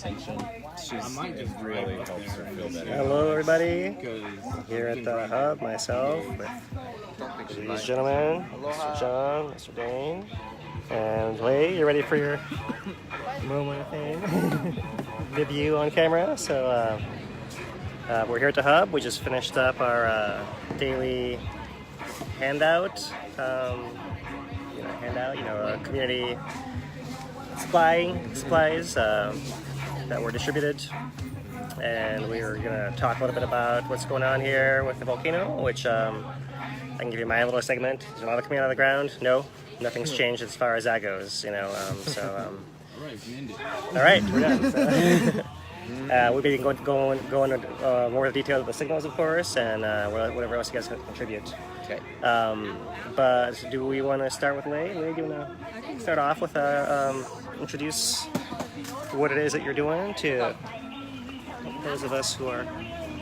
attention. It really helps her feel better. Hello, everybody. Here at the hub, myself, with these gentlemen, Mr. John, Mr. Dane, and Lei. You ready for your moment of fame? Debut on camera. So we're here at the hub. We just finished up our daily handout. Community supplies that were distributed, and we were going to talk a little bit about what's going on here with the volcano, which I can give you my little segment. Is lava coming out of the ground? No, nothing's changed as far as that goes. All right, we're done. So, we'll be going into more detail of the signals, of course, and whatever else you guys can contribute. Okay. But do we want to start with Lei? Lei, do you want to start off with introduce what it is that you're doing to those of us who are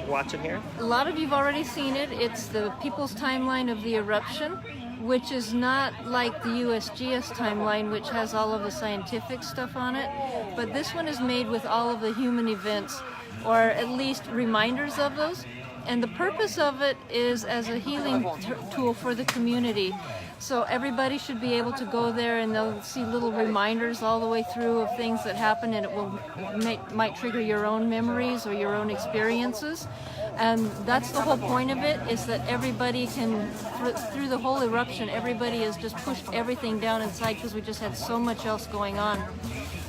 watching here? A lot of you've already seen it. It's the people's timeline of the eruption, which is not like the USGS timeline, which has all of the scientific stuff on it, but this one is made with all of the human events, or at least reminders of those. And the purpose of it is as a healing tool for the community. So everybody should be able to go there and they'll see little reminders all the way through of things that happen, and it might trigger your own memories or your own experiences. And that's the whole point of it, is that everybody can, through the whole eruption, everybody has just pushed everything down inside because we just had so much else going on.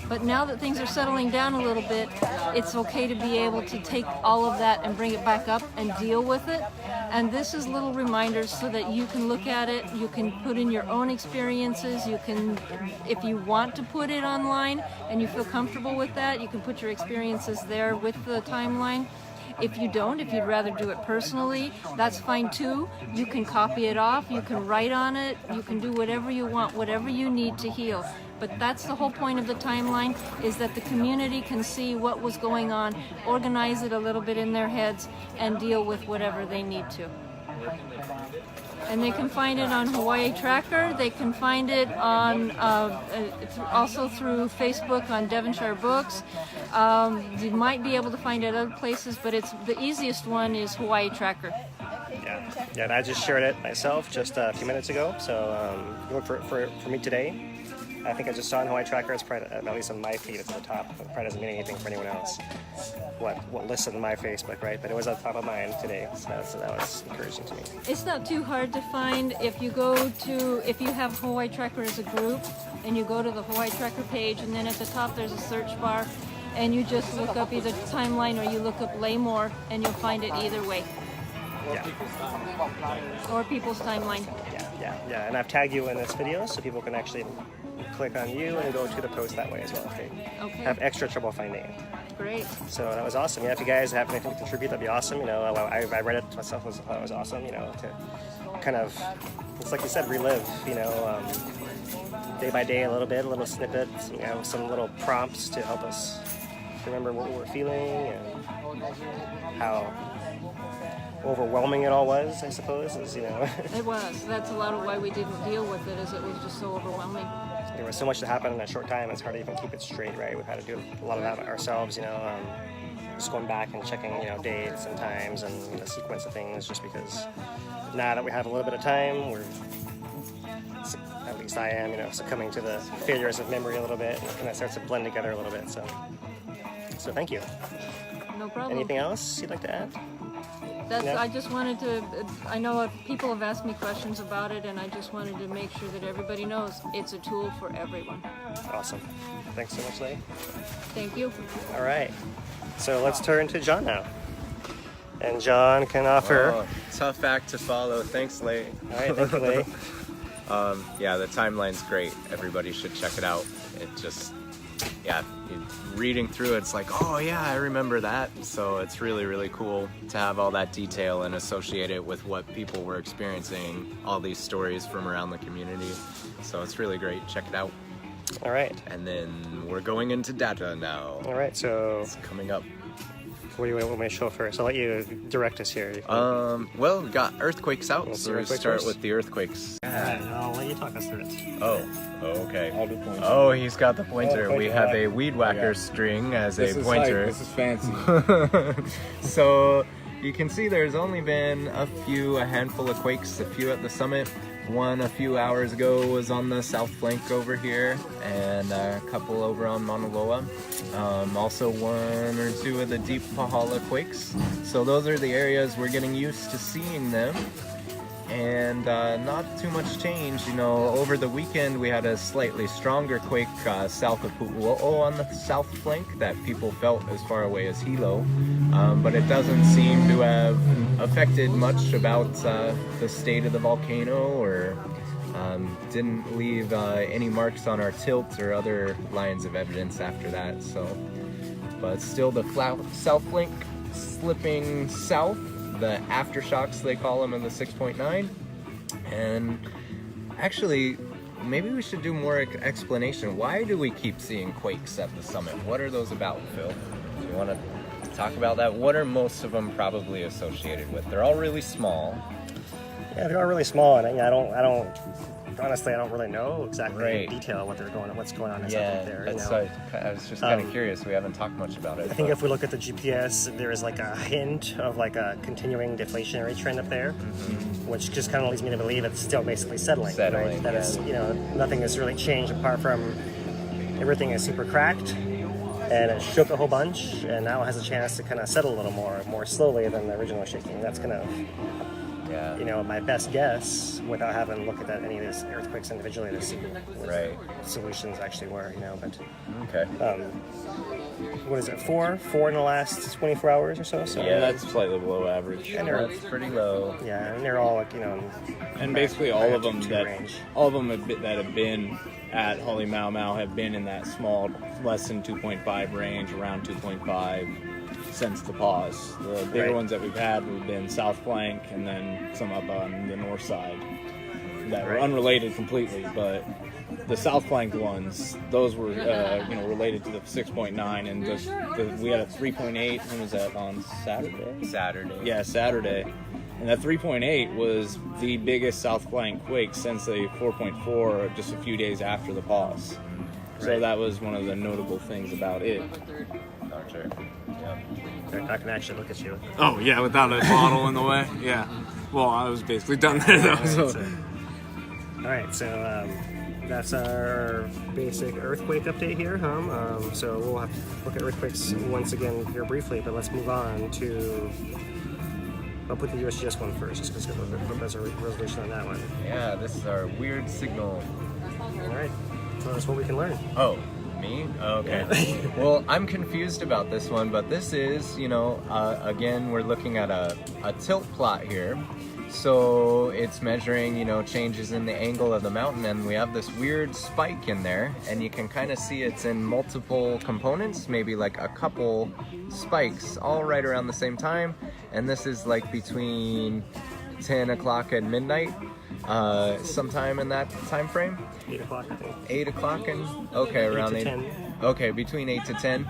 But now that things are settling down a little bit, it's okay to be able to take all of that and bring it back up and deal with it. And this is little reminders so that you can look at it, you can put in your own experiences, you can, if you want to put it online and you feel comfortable with that, you can put your experiences there with the timeline. If you don't, if you'd rather do it personally, that's fine too. You can copy it off, you can write on it, you can do whatever you want, whatever you need to heal. But that's the whole point of the timeline, is that the community can see what was going on, organize it a little bit in their heads, and deal with whatever they need to. And they can find it on Hawaii Tracker. They can find it on also through Facebook on Devonshire Books. You might be able to find it other places, but it's the easiest one is Hawaii Tracker. Yeah, and I just shared it myself just a few minutes ago. So look for me today. I think I just saw it on Hawaii Tracker. It's probably, at least on my feed, it's at the top. It probably doesn't mean anything for anyone else. What listed on my Facebook, right? But it was on top of mine today, so that was encouraging to me. It's not too hard to find. If you have Hawaii Tracker as a group, and you go to the Hawaii Tracker page, and then at the top there's a search bar, and you just look up either timeline or you look up Lei Mohr, and you'll find it either way. Yeah. Or people's timeline. Yeah. And I've tagged you in this video so people can actually click on you and go to the post that way as well. Okay. Have extra trouble finding it. Great. So that was awesome. Yeah, if you guys have anything to contribute, that'd be awesome. I read it myself. Thought it was awesome. To kind of, it's like you said, relive. Day by day, a little snippets. Some little prompts to help us remember what we were feeling and how overwhelming it all was, I suppose. It was. That's a lot of why we didn't deal with it, is it was just so overwhelming. There was so much to happen in a short time, it's hard to even keep it straight, right? We've had to do a lot of that ourselves, just going back and checking, dates and times and the sequence of things, just because now that we have a little bit of time, at least I am, succumbing to the failures of memory a little bit, and it kind of starts to blend together a little bit, so thank you. No problem. Anything else you'd like to add? I just wanted to, I know people have asked me questions about it, and I just wanted to make sure that everybody knows it's a tool for everyone. Awesome. Thanks so much, Lei. Thank you. All right. So let's turn to John now. And John can offer... Tough act to follow. Thanks, Lei. All right, thank you, Lei. The timeline's great. Everybody should check it out. It just... reading through it's like, oh yeah, I remember that. So it's really, really cool to have all that detail and associate it with what people were experiencing, all these stories from around the community. So it's really great. Check it out. All right. And then we're going into data now. All right. So It's coming up. what do you want me to show first? I'll let you direct us here. Well, we got earthquakes out, Let's so do we earthquakes start first. with the earthquakes. All right. I'll let you talk us through it. Oh, okay. I'll do pointer. Oh, he's got the pointer. pointer, We have yeah. a weed whacker string as This a is pointer. This is fancy. So you can see there's only been a handful of quakes, a few at the summit. One a few hours ago was on the south flank over here, and a couple over on Mauna Loa. Also one or two of the deep Pahala quakes. So those are the areas we're getting used to seeing them. And not too much change, you know. Over the weekend we had a slightly stronger quake south of Pu'uo'o on the south flank that people felt as far away as Hilo, but it doesn't seem to have affected much about the state of the volcano, or didn't leave any marks on our tilt or other lines of evidence after that. So, but still the south flank slipping south. The aftershocks, they call them, in the 6.9. And actually, maybe we should do more explanation. Why do we keep seeing quakes at the summit? What are those about, Phil? Do you want to talk about that? What are most of them probably associated with? They're all really small. Yeah, they are really small, and honestly, I don't really know exactly Right. in detail what's going on Yeah, exactly there. that's You know? I was just kind of curious. We haven't talked much about it. I think if we look at the GPS, there is like a hint of like a continuing deflationary trend up there, which just kind of leads me to believe it's still basically settling. Settling, Right? That yeah. is, you know, nothing has really changed apart from everything is super cracked, and it shook a whole bunch, and now it has a chance to kind of settle a little more slowly than the original shaking. That's kind of, yeah. you know, my best guess without having looked at any of these earthquakes individually to see what Right. solutions actually were, you know. But Okay. what is it? Four in the last 24 hours or so. So Yeah. That's slightly below average. And they're, That's pretty low. yeah, and they're all like, you know, And basically all of them magnitude range. that have been at Holy Mau Mau have been in that small, less than 2.5 range, around 2.5 since the pause. The bigger Right. ones that we've had have been South Flank and then some up on the north side that were Right. unrelated completely, but the South Flank ones, those were related to the 6.9, and we had a 3.8. When was that, on Saturday? Saturday. Yeah, Saturday. And that 3.8 was the biggest South Flank quake since the 4.4 just a few days after the pause. So Right. that was one of the notable things about it. Gotcha. Yeah. I can actually look at you. Oh, yeah, without a bottle in the way? Yeah. Well, I was basically done there, though. All right, so that's our basic earthquake update here. So we'll have to look at earthquakes once again here briefly, but let's move on to. I'll put the USGS one first, just because there's a resolution on that one. Yeah, this is our weird signal. All right, so that's what we can learn. Oh, me? Okay. Well, I'm confused about this one, but this is, again, we're looking at a tilt plot here. So it's measuring, changes in the angle of the mountain, and we have this weird spike in there, and you can kind of see it's in multiple components, maybe like a couple spikes all right around the same time. And this is like between 10 o'clock and midnight, sometime in that time frame. 8 o'clock, I think. 8 o'clock and okay, around 8 to 8. 10. Okay, between 8 to 10.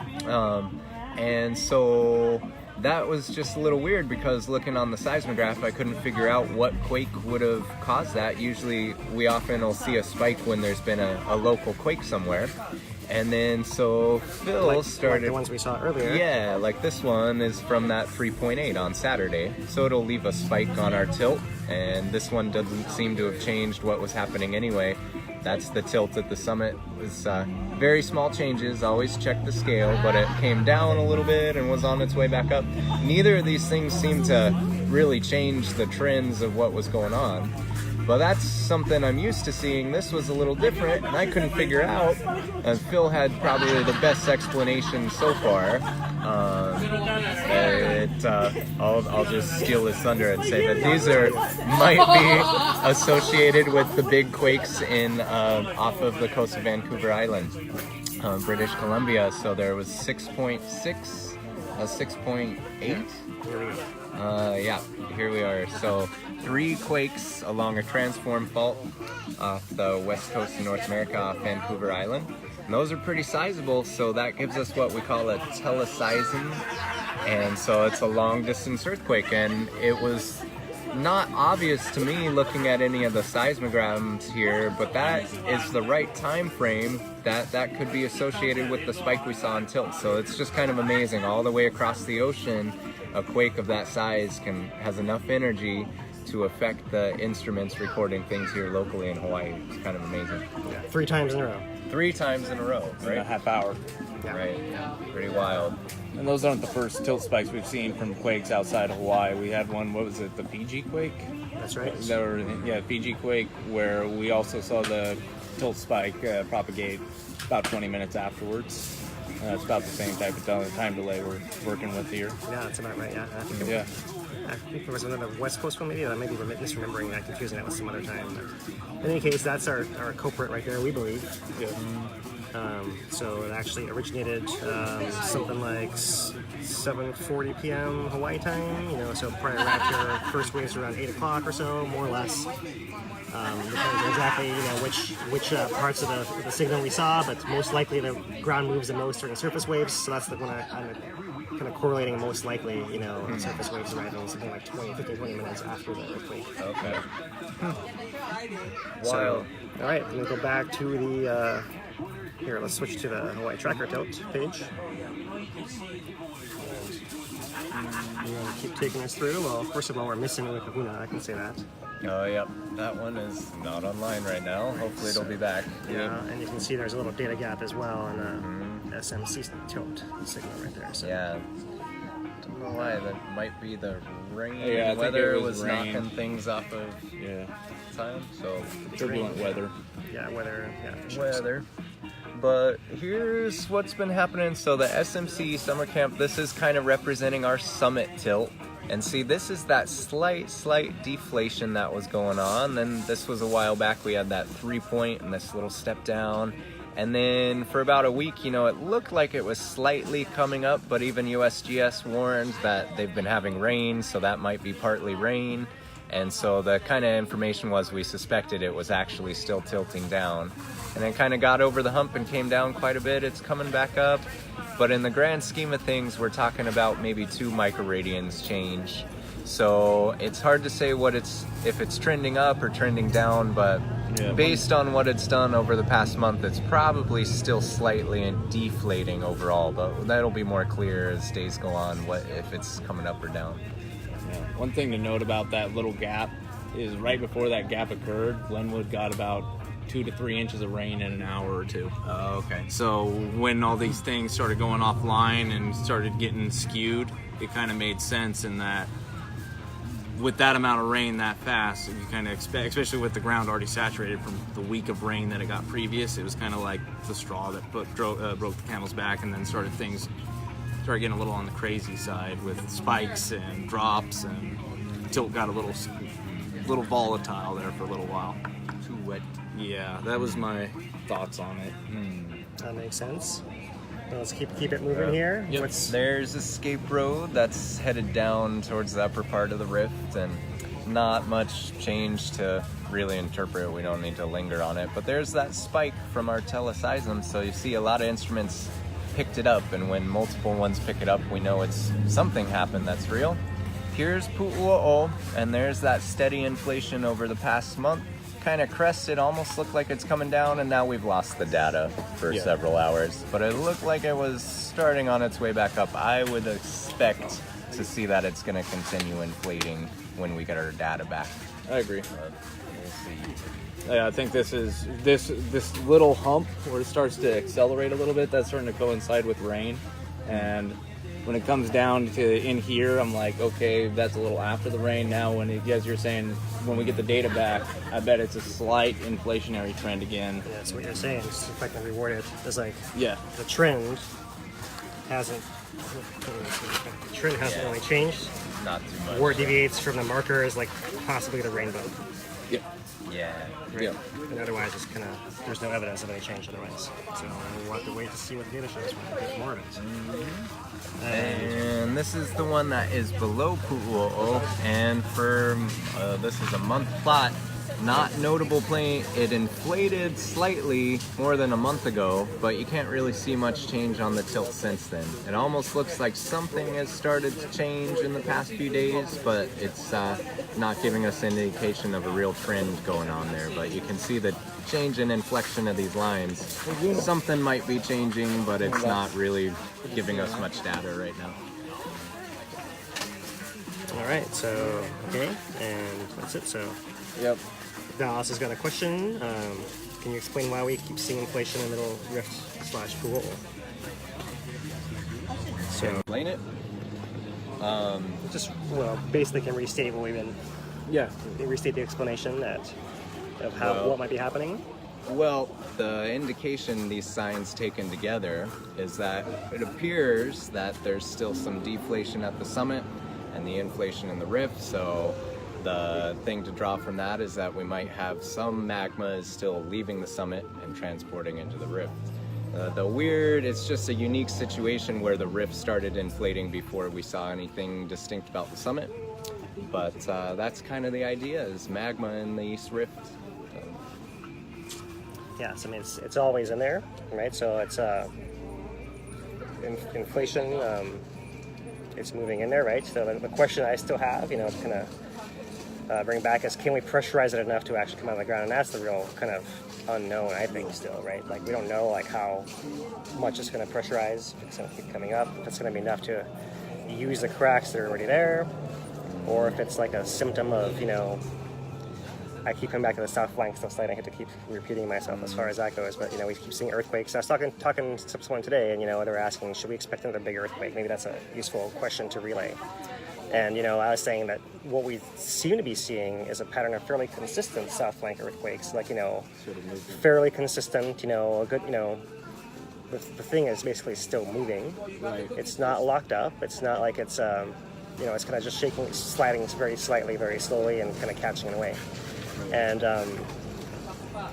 And so that was just a little weird because looking on the seismograph, I couldn't figure out what quake would have caused that. Usually we often will see a spike when there's been a local quake somewhere. And then so Phil started... Like the ones we saw earlier. Yeah, like this one is from that 3.8 on Saturday. So it'll leave a spike on our tilt. And this one doesn't seem to have changed what was happening anyway. That's the tilt at the summit. It was very small changes, always check the scale, but it came down a little bit and was on its way back up. Neither of these things seem to really change the trends of what was going on. But that's something I'm used to seeing. This was a little different, and I couldn't figure out. Phil had probably the best explanation so far. I'll just steal his thunder and say that these might be associated with the big quakes in off of the coast of Vancouver Island, British Columbia. So there was 6.6 A 6.8? Here we go. Yeah, here we are. So 3 quakes along a transform fault off the west coast of North America off Vancouver Island. And those are pretty sizable, so that gives us what we call a teleseism. And so it's a long distance earthquake, and it was not obvious to me looking at any of the seismograms here, but that is the right time frame that could be associated with the spike we saw in tilt. So it's just kind of amazing. All the way across the ocean, a quake of that size has enough energy to affect the instruments recording things here locally in Hawaii. It's kind of amazing. Yeah, 3 times in a row. 3 times in a row, In right? a half hour. Yeah. Right, pretty wild. And those aren't the first tilt spikes we've seen from quakes outside of Hawaii. We had one, what was it, the Fiji quake? That's right. Fiji quake, where we also saw the tilt spike propagate about 20 minutes afterwards. That's about the same type of time delay we're working with here. Yeah, that's about right. Yeah. I think there was another West Coast one, maybe. I may be misremembering that, confusing that with some other time. But in any case, that's our culprit right there, we believe. Yeah. So it actually originated something like 7:40 p.m. Hawaii time. So prior after first waves around 8 o'clock or so, more or less. Depends on exactly which parts of the signal we saw, but most likely the ground moves the most during surface waves. So that's the one kind of correlating most likely, surface waves arriving something like 20 minutes after the earthquake. Okay. So, all right, we'll go back to the, here, let's switch to the Hawaii Tracker Tilt page. You want to keep taking us through? Well, first of all, we're missing the kahuna, I can say that. Oh, yep. That one is not online right now. Hopefully it'll be back. Yeah, and you can see there's a little data gap as well on the SMC tilt signal right there. So. Yeah. Don't know why. That might be the rain. Yeah, I think weather it was rain. knocking things off of time. So Turbulent weather. Yeah, weather. Yeah, for sure. weather. But here's what's been happening. So the SMC summer camp, this is kind of representing our summit tilt. And see, this is that slight deflation that was going on. Then this was a while back, we had that 3-point and this little step down. And then for about a week, it looked like it was slightly coming up, but even USGS warned that they've been having rain, so that might be partly rain. And so the kind of information was we suspected it was actually still tilting down. And then kind of got over the hump and came down quite a bit. It's coming back up. But in the grand scheme of things, we're talking about maybe 2 microradians change. So it's hard to say if it's trending up or trending down, but based on what it's done over the past month, it's probably still slightly deflating overall, but that'll be more clear as days go on, if it's coming up or down. Yeah. One thing to note about that little gap is right before that gap occurred, Glenwood got about 2 to 3 inches of rain in an hour or 2. Oh, okay. So when all these things started going offline and started getting skewed, it kind of made sense in that with that amount of rain that fast, you kind of expect, especially with the ground already saturated from the week of rain that it got previous, it was kind of like the straw that broke the camel's back, and then started getting a little on the crazy side with spikes and drops, and tilt got a little volatile there for a little while. Too wet. Yeah, that was my thoughts on it. That makes sense. Well, let's keep it moving here. Yep. There's Escape Road that's headed down towards the upper part of the rift, and not much change to really interpret. We don't need to linger on it, but there's that spike from our teleseism, so you see a lot of instruments picked it up, and when multiple ones pick it up, we know it's something happened that's real. Here's Pu'uo'o, and there's that steady inflation over the past month. Kind of crested, almost looked like it's coming down, and now we've lost the data for several hours. But it looked like it was starting on its way back up. I would expect to see that it's going to continue inflating when we get our data back. I agree. We'll see. Yeah, I think this little hump where it starts to accelerate a little bit, that's starting to coincide with rain. And when it comes down to in here, I'm like, okay, that's a little after the rain. Now, as you're saying, when we get the data back, I bet it's a slight inflationary trend again. Yeah, that's what you're saying. Just if I can reward it, it's like the trend hasn't really changed. Not too much. Where it deviates from the marker is like possibly the rainbow. Yep. Yeah. Right? Yep. And otherwise, it's kind of there's no evidence of any change otherwise. So we'll have to wait to see what the data shows when we get more of it. and this is the one that is below Pu'uo'o, and for this is a month plot. Not notable plane. It inflated slightly more than a month ago, but you can't really see much change on the tilt since then. It almost looks like something has started to change in the past few days, but it's not giving us an indication of a real trend going on there. But you can see the change in inflection of these lines. Something might be changing, but it's not really giving us much data right now. All right, so, okay, and that's it, so. Yep. Dallas has got a question. Can you explain why we keep seeing inflation in Little Rift/Pu'uo'o? So, Explain it. just basically can restate what we've been. Yeah. Restate the explanation of what might be happening. Well, the indication these signs taken together is that it appears that there's still some deflation at the summit and the inflation in the rift. So the thing to draw from that is that we might have some magma is still leaving the summit and transporting into the rift. It's just a unique situation where the rift started inflating before we saw anything distinct about the summit. But that's kind of the idea, is magma in the East Rift. Yeah, so I mean, it's always in there, right? So it's inflation, it's moving in there, right? So the question I still have, to kind of bring back is, can we pressurize it enough to actually come out of the ground? And that's the real kind of unknown, I think, still, right? Like, we don't know like how much it's going to pressurize, if it's going to keep coming up, if it's going to be enough to use the cracks that are already there, or if it's like a symptom of, I keep coming back to the south flank still sliding. I have to keep repeating myself as far as that goes, but we keep seeing earthquakes. I was talking to someone today, and they're asking, should we expect another big earthquake? Maybe that's a useful question to relay. And I was saying that what we seem to be seeing is a pattern of fairly consistent south flank earthquakes, like fairly consistent. A good the thing is basically still moving. Right. It's not locked up. It's not like it's it's kind of just shaking, sliding very slightly, very slowly, and kind of catching it away. And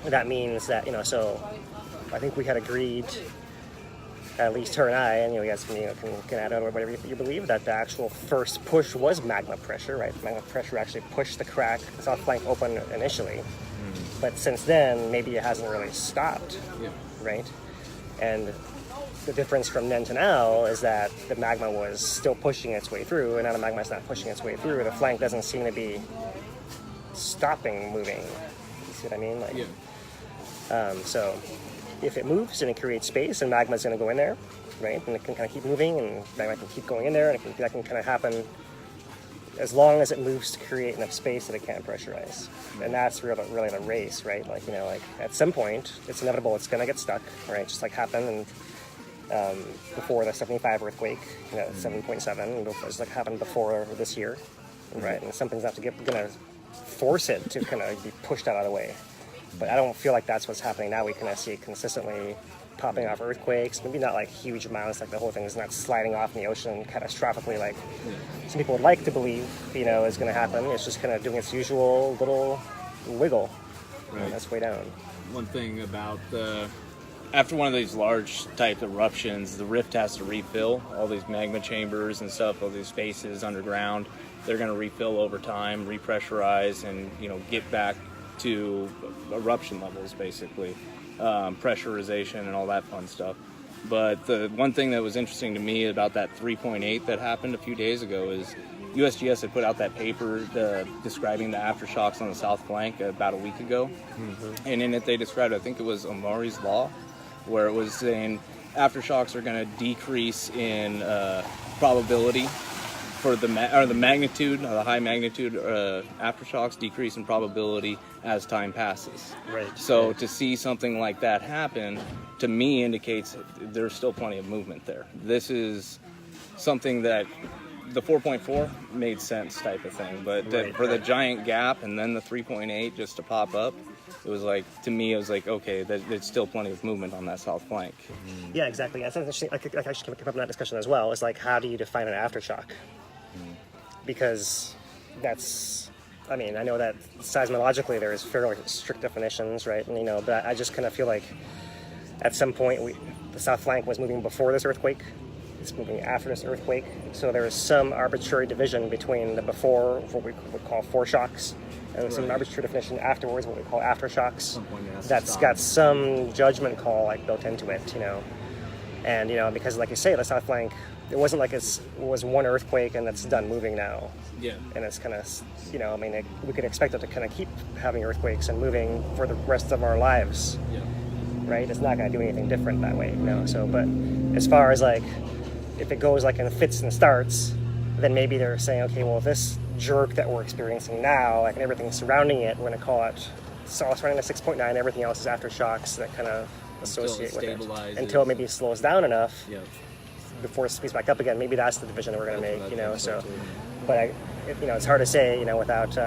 that means that so I think we had agreed, at least her and I, and you guys can add on whatever you believe, that the actual first push was magma pressure, right? Magma pressure actually pushed the crack, the south flank open initially, but since then maybe it hasn't really stopped, right? And the difference from then to now is that the magma was still pushing its way through, and now the magma is not pushing its way through. The flank doesn't seem to be stopping moving. You see what I mean? So if it moves and it creates space, and magma is going to go in there, right? And it can kind of keep moving, and magma can keep going in there, and that can kind of happen as long as it moves to create enough space that it can't pressurize. And that's really the race, right? Like at some point, it's inevitable. It's going to get stuck, right? Just like happened before the 75 earthquake, 7.7, just like happened before this year, right? And something's going to force it to kind of be pushed out of the way. But I don't feel like that's what's happening now. We kind of see consistently popping off earthquakes, maybe not like huge amounts, like the whole thing is not sliding off in the ocean catastrophically like some people would like to believe, is going to happen. It's just kind of doing its usual little wiggle. Right. That's way down. One thing about after one of these large type eruptions, the rift has to refill all these magma chambers and stuff, all these spaces underground. They're going to refill over time, repressurize, and get back to eruption levels, basically, pressurization and all that fun stuff. But the one thing that was interesting to me about that 3.8 that happened a few days ago is USGS had put out that paper describing the aftershocks on the south flank about a week ago. Mm-hmm. And in it they described, I think it was Omari's Law, where it was saying aftershocks are going to decrease in probability for the magnitude, the high magnitude aftershocks decrease in probability as time passes. Right. So to see something like that happen, to me, indicates there's still plenty of movement there. This is something that the 4.4 made sense type of thing, but the giant gap and then the 3.8 just to pop up, it was like, to me, it was like, okay, there's still plenty of movement on that south flank. Yeah, exactly. That's interesting. I actually came up in that discussion as well. It's like, how do you define an aftershock? Because that's, I know that seismologically there is fairly strict definitions, right? And, but I just kind of feel like at some point the south flank was moving before this earthquake, it's moving after this earthquake. So there is some arbitrary division between the before, what we would call foreshocks, and some arbitrary definition afterwards, what we call aftershocks. That's got some judgment call like built into it, you know. And you know, because like you say, the South Flank, it wasn't like it was one earthquake and it's done moving now. Yeah. And it's kind of, you know, I mean, we could expect it to kind of keep having earthquakes and moving for the rest of our lives. Yeah. Right? It's not going to do anything different that way, you know. So, but as far as like, if it goes like in fits and starts, then maybe they're saying, okay, well, this jerk that we're experiencing now, like, and everything surrounding it, we're going to call it, so it's running at 6.9, everything else is aftershocks that kind of associate with it. Until it maybe slows down enough before it speeds back up again. Maybe that's the division that we're going to make, you know. So, but you know, it's hard to say, you know, without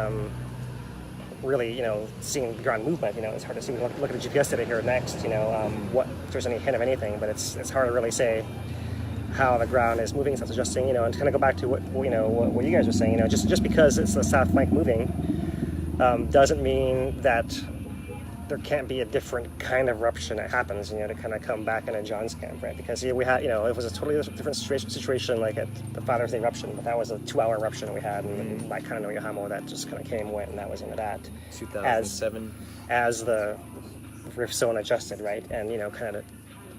really, you know, seeing the ground movement. You know, it's hard to see. We look at the GPS data here next, you know, what if there's any hint of anything, but it's hard to really say how the ground is moving, so it's adjusting, you know. And to kind of go back to what you know, what you guys were saying, you know, just because it's the South Flank moving doesn't mean that there can't be a different kind of eruption that happens, you know, to kind of come back into John's camp, right? Because we had, you know, it was a totally different situation like at the Father's Day eruption, but that was a 2-hour eruption we had, and by kind of Noyahamo, that just kind of came, went, and that was into that. 2007. As the rift zone adjusted, right? And, you know, kind of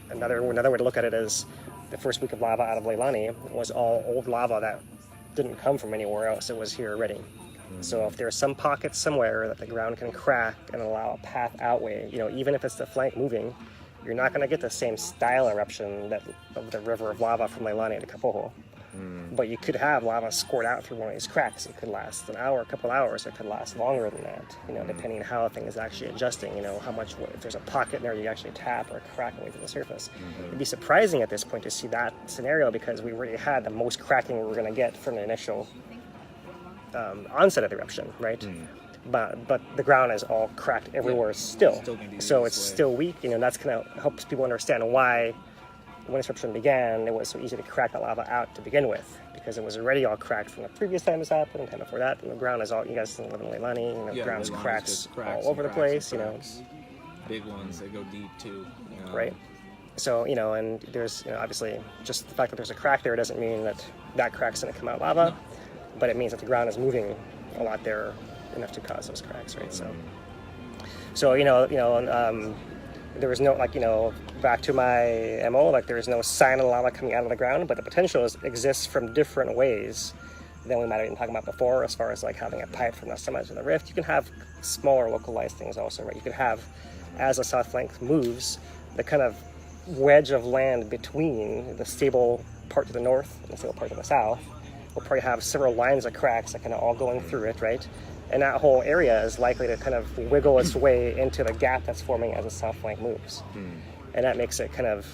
another way to look at it is the first week of lava out of Leilani was all old lava that didn't come from anywhere else. It was here already. So if there's some pockets somewhere that the ground can crack and allow a path outway, you know, even if it's the flank moving, you're not going to get the same style eruption of the river of lava from Leilani to Kapoho. But you could have lava squirt out through one of these cracks. It could last an hour, a couple hours. It could last longer than that, you know, depending on how things is actually adjusting, you know, how much, if there's a pocket in there you actually tap or crack away to the surface. It'd be surprising at this point to see that scenario because we already had the most cracking we were going to get from the initial onset of the eruption, right? But the ground is all cracked everywhere still. So it's still weak, you know, and that's kind of helps people understand why when this eruption began, it was so easy to crack the lava out to begin with, because it was already all cracked from the previous time this happened and time before that, and the ground is all, you guys live in Leilani, you know, the ground's cracks all over the place, you know. Big ones, they go deep too. You know. Right. So, you know, and there's, you know, obviously just the fact that there's a crack there doesn't mean that crack's going to come out lava. No. But it means that the ground is moving a lot there enough to cause those cracks, right? So you know, there was no, like, you know, back to my MO, like there is no sign of lava coming out of the ground, but the potential exists from different ways than we might have been talking about before, as far as like having a pipe from the summit to the rift. You can have smaller localized things also, right? You could have, as the South Flank moves, the kind of wedge of land between the stable part to the north and the stable part to the south. We'll probably have several lines of cracks that kind of all going through it, right? And that whole area is likely to kind of wiggle its way into the gap that's forming as the South Flank moves. And that makes it kind of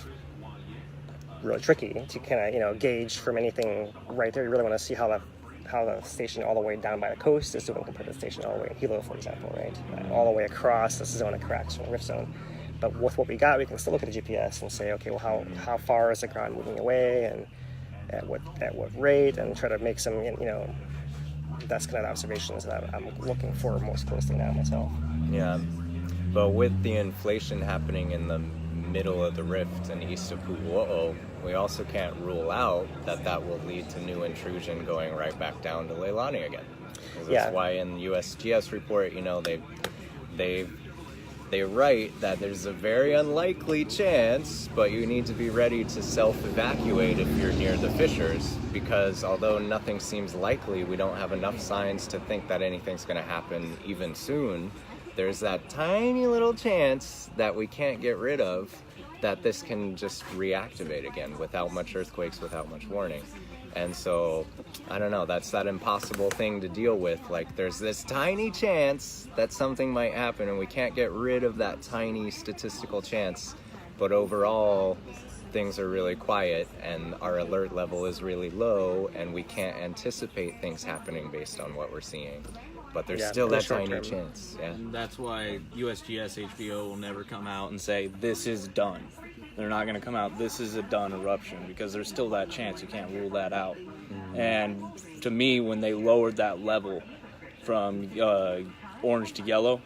really tricky to kind of, you know, gauge from anything right there. You really want to see how the station all the way down by the coast is doing compared to the station all the way in Hilo, for example, right? All the way across this zone of cracks from the rift zone. But with what we got, we can still look at the GPS and say, okay, well, how far is the ground moving away, and at what rate, and try to make some, you know, that's kind of the observations that I'm looking for most closely now myself. Yeah, but with the inflation happening in the middle of the rift and east of Pu'uo'o, we also can't rule out that will lead to new intrusion going right back down to Leilani again. That's why in the USGS report, you know, they write that there's a very unlikely chance, but you need to be ready to self-evacuate if you're near the fissures, because although nothing seems likely, we don't have enough signs to think that anything's going to happen even soon. There's that tiny little chance that we can't get rid of, that this can just reactivate again without much earthquakes, without much warning. And so, I don't know, that's that impossible thing to deal with. Like, there's this tiny chance that something might happen, and we can't get rid of that tiny statistical chance. But overall, things are really quiet, and our alert level is really low, and we can't anticipate things happening based on what we're seeing. But there's still that tiny chance. Yeah. And that's why USGS HBO will never come out and say, this is done. They're not going to come out, this is a done eruption, because there's still that chance. You can't rule that out. And to me, when they lowered that level from orange to yellow,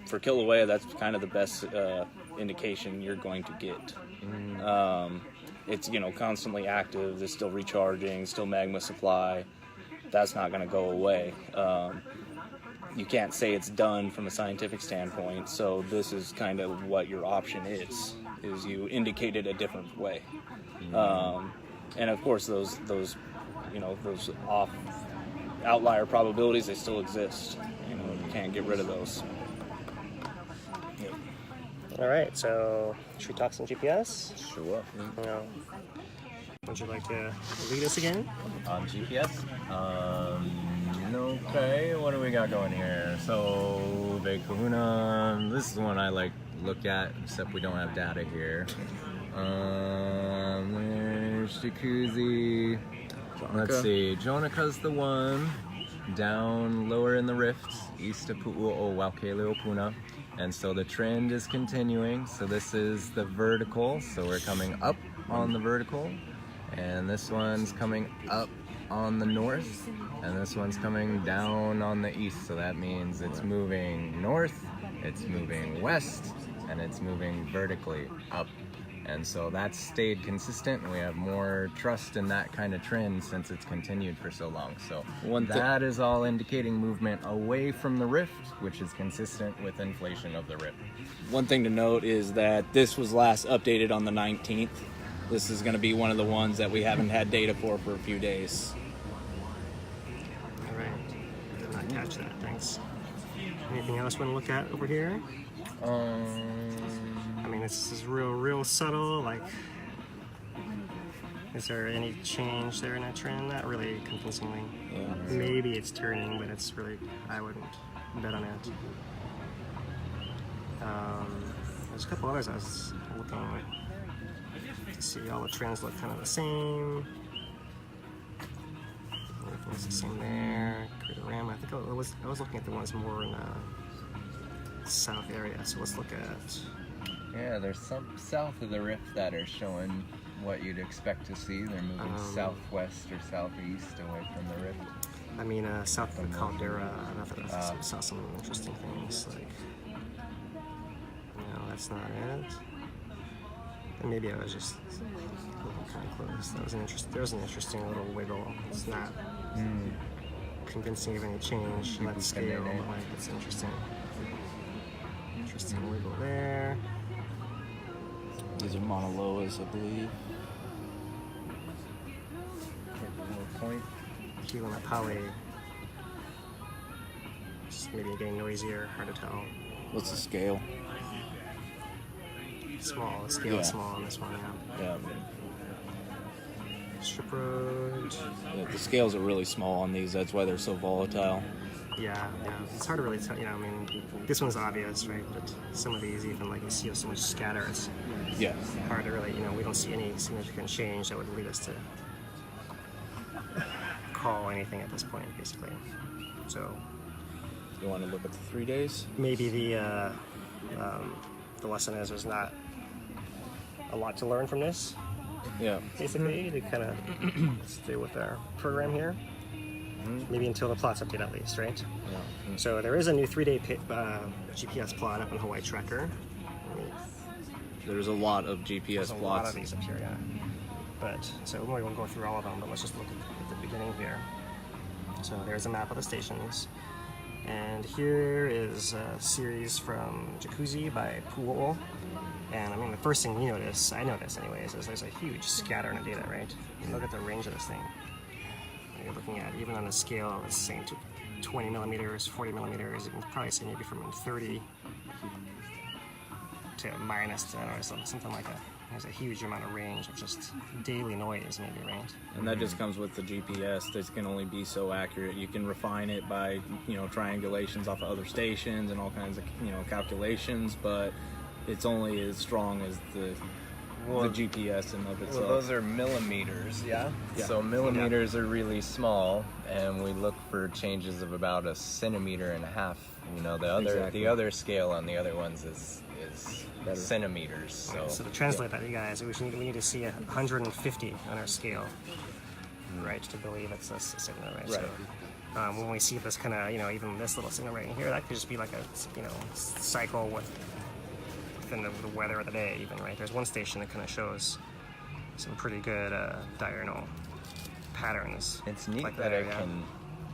for Kīlauea, that's kind of the best indication you're going to get. it's, you know, constantly active, it's still recharging, still magma supply. That's not going to go away. You can't say it's done from a scientific standpoint, so this is kind of what your option is you indicated a different way. And of course those you know, those outlier probabilities, they still exist. You know, you can't get rid of those. All right, so should we talk some GPS? Sure. Would you like to lead us again? On GPS? Okay, what do we got going here? So, Big Kahuna, this is the one I like look at, except we don't have data here. There's Jacuzzi. Let's see, Jonaka's the one down lower in the rifts, east of Pu'u'o Waukeleo and so the trend is continuing. So this is the vertical, so we're coming up on the vertical, and this one's coming up on the north, and this one's coming down on the east. So that means it's moving north, it's moving west, and it's moving vertically up. And so that's stayed consistent, and we have more trust in that kind of trend since it's continued for so long. So that is all indicating movement away from the rift, which is consistent with inflation of the rift. One thing to note is that this was last updated on the 19th. This is going to be one of the ones that we haven't had data for a few days. All right, did not catch that, thanks. Anything else we want to look at over here? I mean, this is real subtle, like, is there any change there in that trend? Not really convincingly. Yeah. Maybe it's turning, but it's really, I wouldn't bet on it. There's a couple others I was looking to see. All the trends look kind of the same. Everything's the same there. Kīlauea. I think I was looking at the ones more in the south area, so let's look at... Yeah, there's some south of the rift that are showing what you'd expect to see. They're moving southwest or southeast away from the rift. I mean, south of the caldera, I saw some interesting things, like, no, that's not it. And maybe I was just looking kind of close. There was an interesting little wiggle. It's not convincing of any change in that scale, but like, it's interesting. Interesting wiggle there. These are Mauna Loas, I believe. Point. Kīlauea. Just maybe getting noisier, hard to tell. What's the scale? Small, the scale is small on this one, yeah. Strip road. Yeah, the scales are really small on these, that's why they're so volatile. Yeah. It's hard to really tell, you know, I mean, this one's obvious, right? But some of these, even like you see so much scatter, it's hard to really, you know, we don't see any significant change that would lead us to call anything at this point, basically. So, You want to look at the 3 days? maybe the lesson is there's not a lot to learn from this, Yeah. basically, to kind of stay with our program here. Maybe until the plots update at least, right? Yeah. So there is a new 3-day GPS plot up on Hawaii Tracker. There's a lot of GPS There's a plots. lot of these up here, yeah. But, so we won't go through all of them, but let's just look at the beginning here. So there's a map of the stations. And here is a series from Jacuzzi by Pu'u'o. And I mean, the first thing I notice anyways, is there's a huge scatter in the data, right? You look at the range of this thing. You're looking at, even on a scale that's saying 20 millimeters, 40 millimeters, you can probably say maybe from 30 to minus, or something like that. There's a huge amount of range of just daily noise, maybe, right? And that just comes with the GPS. This can only be so accurate. You can refine it by, triangulations off of other stations and all kinds of, calculations, but it's only as strong as the GPS and of itself. Well, those are millimeters, yeah? So millimeters are really small, and we look for changes of about 1.5 centimeters. The other scale on the other ones is centimeters. So to translate that, you guys, we need to see 150 on our scale, right, to believe it's a signal, right? Right. So when we see this kind of, even this little signal right in here, that could just be like a, cycle within the weather of the day, even, right? There's one station that kind of shows some pretty good diurnal patterns. It's neat like that it area. can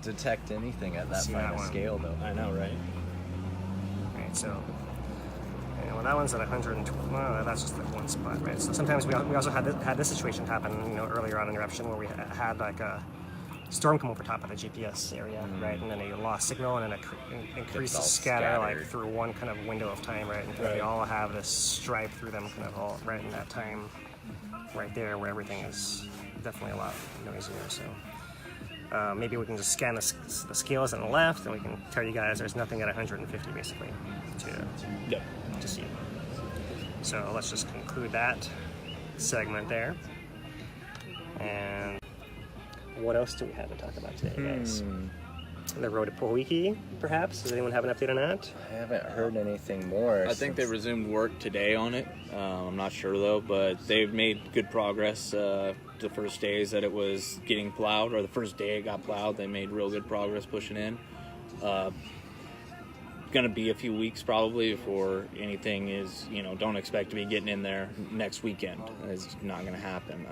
detect anything at that See that final one. scale, though. I know, right? Right, so, well, that one's at 120. Well, that's just like one spot, right? So sometimes we also had this situation happen, earlier on in eruption where we had like a storm come over top of the GPS area, right? And then they lost signal, and then it increased the all scatter like scattered. through one kind of window of time, right? And they all have this stripe through them, kind of all right in that time, right there, where everything is definitely a lot noisier. So. Maybe we can just scan the scales on the left, and we can tell you guys there's nothing at 150 basically to see. So let's just conclude that segment there. And what else do we have to talk about today, guys? The road to Pohoiki, perhaps? Does anyone have an update on that? I haven't heard anything more. I think they resumed work today on it. I'm not sure though, but they've made good progress. The first days that it was getting plowed, or the first day it got plowed, they made real good progress pushing in. Going to be a few weeks probably before anything is, don't expect to be getting in there next weekend. It's not going to happen.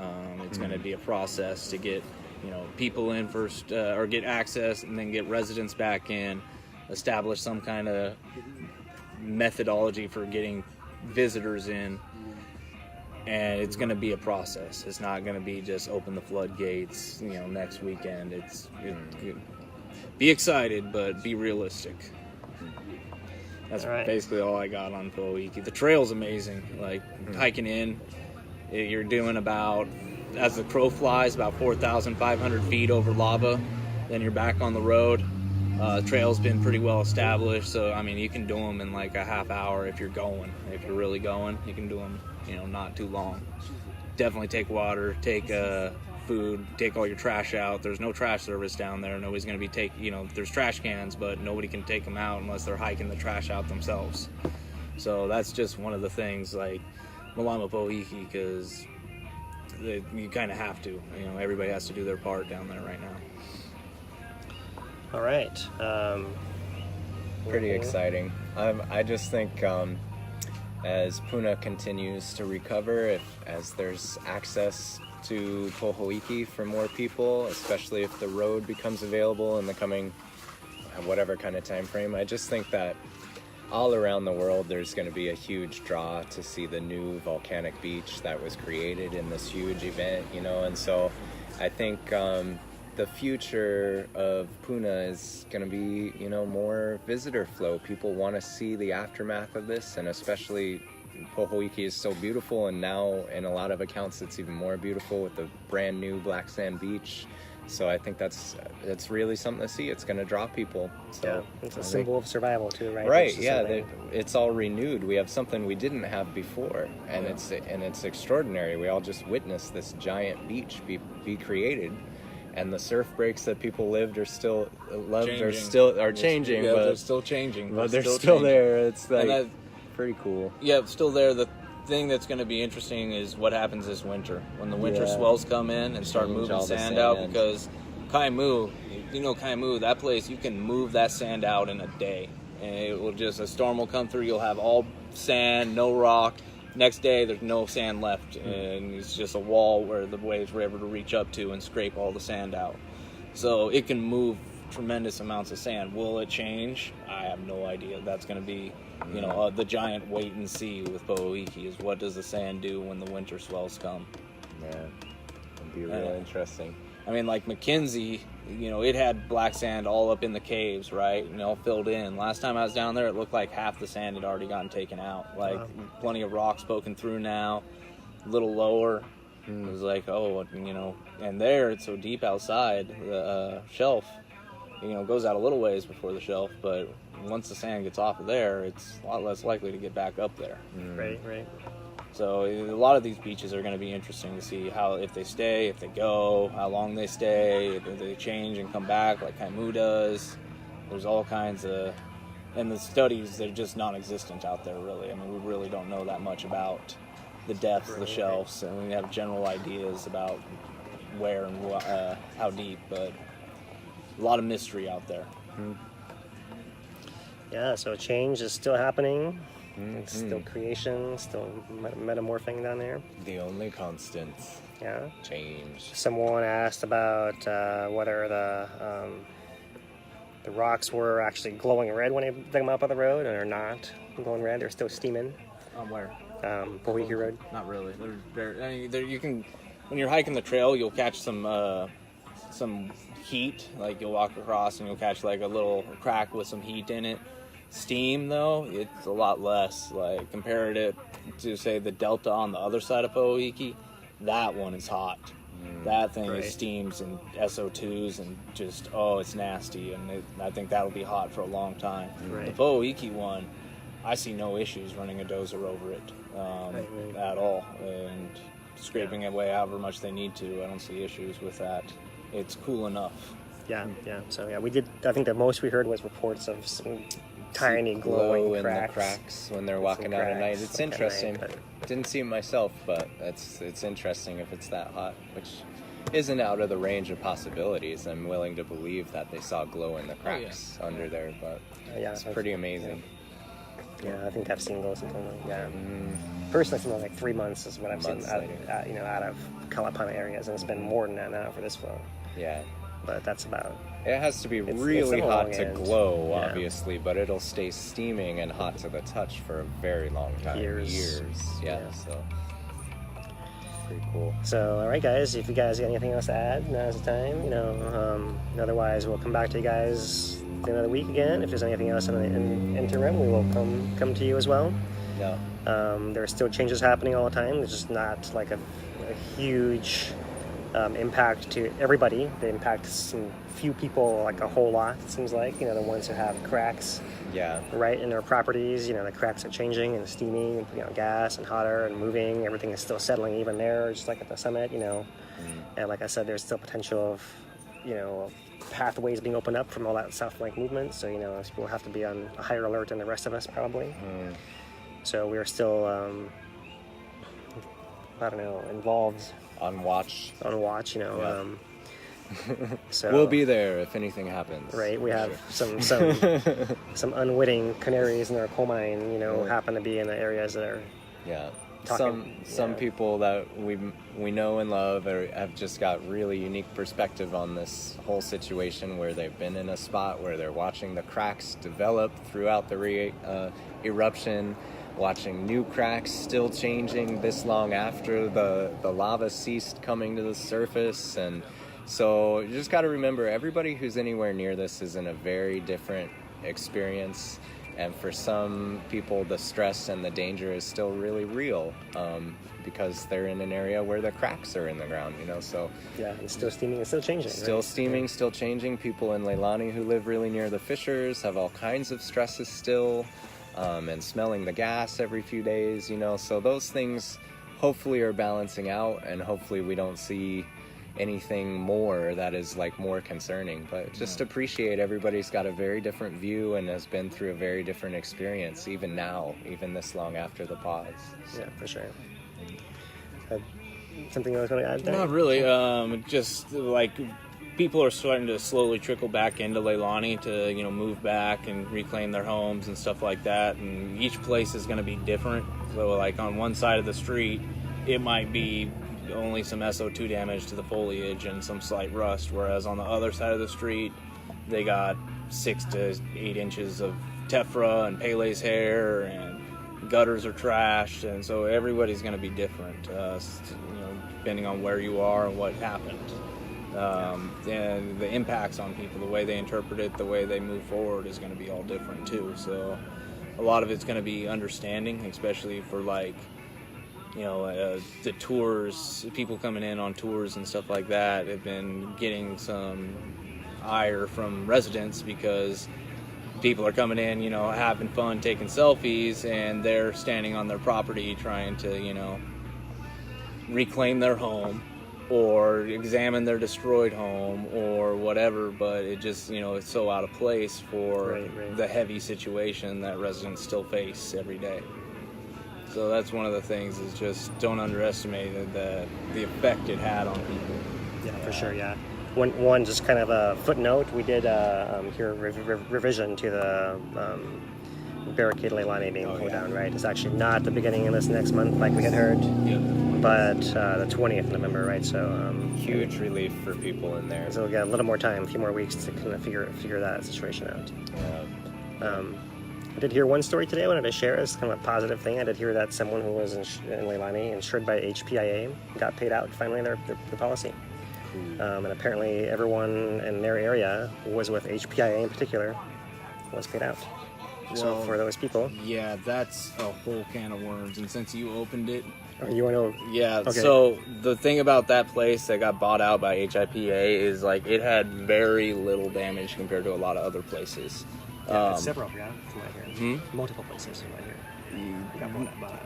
It's going to be a process to get people in first, or get access, and then get residents back in, establish some kind of methodology for getting visitors in, and it's going to be a process. It's not going to be just open the floodgates, next weekend. Be excited, but be realistic. That's basically all I got on Pohoiki. The trail's amazing. Like, hiking in, you're doing about, as the crow flies, about 4,500 feet over lava. Then you're back on the road. The trail's been pretty well established, so you can do them in like a half hour if you're going. If you're really going, you can do them, not too long. Definitely take water, take food, take all your trash out. There's no trash service down there. Nobody's going to be there's trash cans, but nobody can take them out unless they're hiking the trash out themselves. So that's just one of the things, like Malama Pohoiki, because you kind of have to. Everybody has to do their part down there right now. All right. Pretty exciting. I just think as Puna continues to recover, as there's access to Pohoiki for more people, especially if the road becomes available in the coming whatever kind of time frame, I just think that all around the world there's going to be a huge draw to see the new volcanic beach that was created in this huge event, and so I think the future of Puna is going to be, more visitor flow. People want to see the aftermath of this, and especially Pohoiki is so beautiful, and now in a lot of accounts it's even more beautiful with the brand new black sand beach. So I think that's really something to see. It's going to draw people. So it's a symbol of survival too, right? Right. Yeah. It's all renewed. We have something we didn't have before, and it's extraordinary. We all just witnessed this giant beach be created, and the surf breaks that people are changing. Yeah, but they're still changing. But they're still there. It's like And pretty cool. Yeah, it's still there. The thing that's going to be interesting is what happens this winter when the winter swells come in and start moving all the sand sand. out, because Kaimu, that place, you can move that sand out in a day, and it will a storm will come through, you'll have all sand, no rock. Next day there's no sand left, and it's just a wall where the waves were able to reach up to and scrape all the sand out. So it can move tremendous amounts of sand. Will it change? I have no idea. That's going to be the giant wait and see with Pohoiki, is what does the sand do when the winter swells come. Yeah, it'll be real interesting. Like McKenzie, it had black sand all up in the caves, right? Filled in. Last time I was down there, it looked like half the sand had already gotten taken out. Plenty of rocks poking through now, a little lower. It was like, and there it's so deep outside, the shelf, goes out a little ways before the shelf, but once the sand gets off of there, it's a lot less likely to get back up there. Right. So a lot of these beaches are going to be interesting to see if they stay, if they go, how long they stay, if they change and come back like Kaimu does. There's all kinds of, and the studies, they're just non-existent out there really. We really don't know that much about the depth of the shelves, and we have general ideas about where and how deep, but a lot of mystery out there. Yeah, so change is still happening. It's still creation, still metamorphing down there. The only constant. Yeah. Change. Someone asked about whether the rocks were actually glowing red when they dug them up on the road, and they're not glowing red. They're still steaming. Where? Pohiki Road. Not really. You can, when you're hiking the trail, you'll catch some heat. Like you'll walk across and you'll catch like a little crack with some heat in it. Steam though, it's a lot less. Like compared it to say the delta on the other side of Pohiki, that one is hot. That thing is steams and SO2s and just it's nasty, and I think that'll be hot for a long time. Right. The Pohiki one, I see no issues running a dozer over it at all, and scraping away however much they need to. I don't see issues with that. It's cool enough. Yeah. So we did. I think the most we heard was reports of some tiny glowing in the cracks when they're walking out at night. It's interesting. Didn't see it myself, but it's interesting if it's that hot, which isn't out of the range of possibilities. I'm willing to believe that they saw glow in the cracks under there, but it's pretty amazing. Yeah, I think I've seen glow something like that. Personally, something like 3 months is what I've seen out of Kalapana areas, and it's been more than that now for this flow. Yeah. But that's about. It has to be really hot to glow, obviously, but it'll stay steaming and hot to the touch for a very long time. Years. Yeah, so pretty cool. So, all right, guys, if you guys got anything else to add, now's the time. Otherwise, we'll come back to you guys at the end of the week again. If there's anything else in the interim, we will come to you as well. Yeah. There are still changes happening all the time. There's just not like a huge impact to everybody. They impact some few people like a whole lot, it seems like. The ones who have cracks right in their properties. The cracks are changing and steaming, gas and hotter and moving. Everything is still settling even there, just like at the summit, And like I said, there's still potential of, pathways being opened up from all that South Flank movement. So, people have to be on a higher alert than the rest of us probably. So we are still, involved. On watch. So we'll be there if anything happens. Right, we have some unwitting canaries in our coal mine, happen to be in the areas that are some people that we know and love have just got really unique perspective on this whole situation, where they've been in a spot where they're watching the cracks develop throughout the eruption, watching new cracks still changing this long after the lava ceased coming to the surface. And so you just got to remember, everybody who's anywhere near this is in a very different experience. And for some people, the stress and the danger is still really real, because they're in an area where the cracks are in the ground, so... Yeah, it's still steaming and still changing. Still steaming, still changing. People in Leilani who live really near the fissures have all kinds of stresses still, and smelling the gas every few days, So those things hopefully are balancing out, and hopefully we don't see anything more that is more concerning. But just appreciate everybody's got a very different view and has been through a very different experience, even now, even this long after the pause. Yeah, for sure. Something else you want to add there? Not really. Just people are starting to slowly trickle back into Leilani to move back and reclaim their homes and stuff like that, and each place is going to be different. So on one side of the street, it might be only some SO2 damage to the foliage and some slight rust, whereas on the other side of the street they got 6 to 8 inches of tephra and Pele's hair, and gutters are trashed, and so everybody's going to be different, depending on where you are and what happened. And the impacts on people, the way they interpret it, the way they move forward is going to be all different too. So a lot of it's going to be understanding, especially for the tours, people coming in on tours and stuff like that have been getting some ire from residents, because people are coming in, having fun, taking selfies, and they're standing on their property trying to, reclaim their home or examine their destroyed home or whatever, but it just, it's so out of place for the heavy situation that residents still face every day. So that's one of the things, is just don't underestimate the effect it had on people. Yeah, for sure, yeah. One just kind of a footnote, we did hear a revision to the barricade Leilani being pulled down, right? It's actually not the beginning of this next month, like we had heard, but the 20th of November, right? So Huge relief for people in there. so we got a little more time, a few more weeks to kind of figure that situation out. I did hear one story today I wanted to share as kind of a positive thing. I did hear that someone who was in Leilani, insured by HPIA, got paid out finally their policy. And apparently everyone in their area who was with HPIA in particular was paid out. So Well, for those people, Yeah, that's a whole can of worms. And since you opened it, you want to Yeah, Okay. so the thing about that place that got bought out by HIPA is like it had very little damage compared to a lot of other places. several, yeah, from what I hear. Multiple places from what I hear. Got bought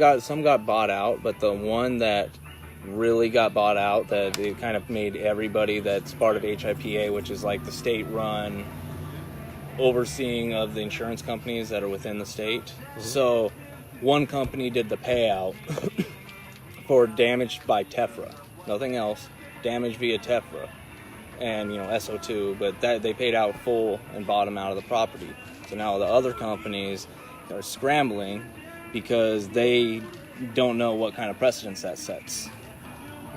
out. Some got bought out, but the one that really got bought out, that it kind of made everybody that's part of HIPA, which is like the state-run overseeing of the insurance companies that are within the state. So one company did the payout for damage by Tefra, nothing else, damage via Tefra, and SO2, but that they paid out full and bought them out of the property. So now the other companies are scrambling because they don't know what kind of precedence that sets.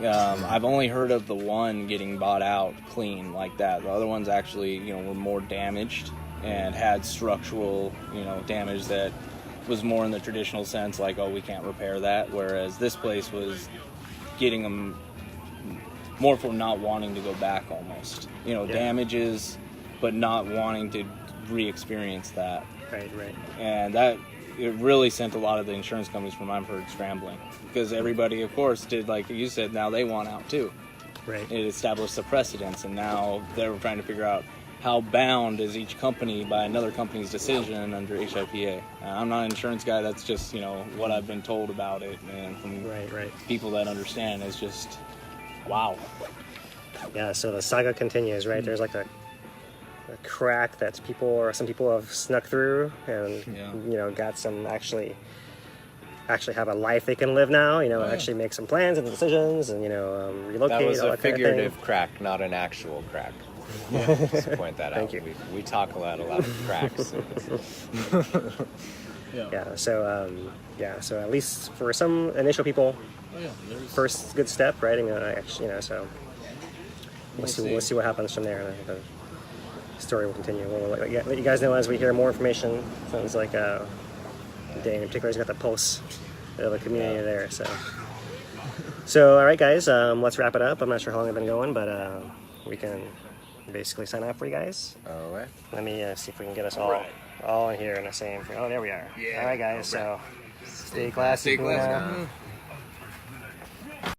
I've only heard of the one getting bought out clean like that. The other ones actually, were more damaged and had structural, damage that was more in the traditional sense, like, oh, we can't repair that. Whereas this place was getting them more for not wanting to go back almost. Damages, but not wanting to re-experience that. Right. And that, it really sent a lot of the insurance companies, from what I've heard, scrambling. Because everybody, of course, did, like you said, now they want out too. Right. It established the precedence, and now they're trying to figure out how bound is each company by another company's decision under HIPA. I'm not an insurance guy, that's just, what I've been told about it, and from Right. people that understand, it's just, wow. Yeah, so the saga continues, right? There's like a crack that some people have snuck through and got some actually have a life they can live now, actually make some plans and decisions and relocate. That was all a that kind of figurative thing. crack, not an actual crack. Just to point that out. Thank you. We talk a lot of cracks. So at least for some initial people, first good step, right? So we'll see what happens from there. And I think the story will continue. We'll let you guys know as we hear more information. Sounds like Dane in particular has got the pulse of the community there. So all right, guys, let's wrap it up. I'm not sure how long I've been going, but we can basically sign off for you guys. All right. Let me see if we can get us all in here in the same. Oh, there we are. Yeah. All right, guys. So stay classy. stay classy.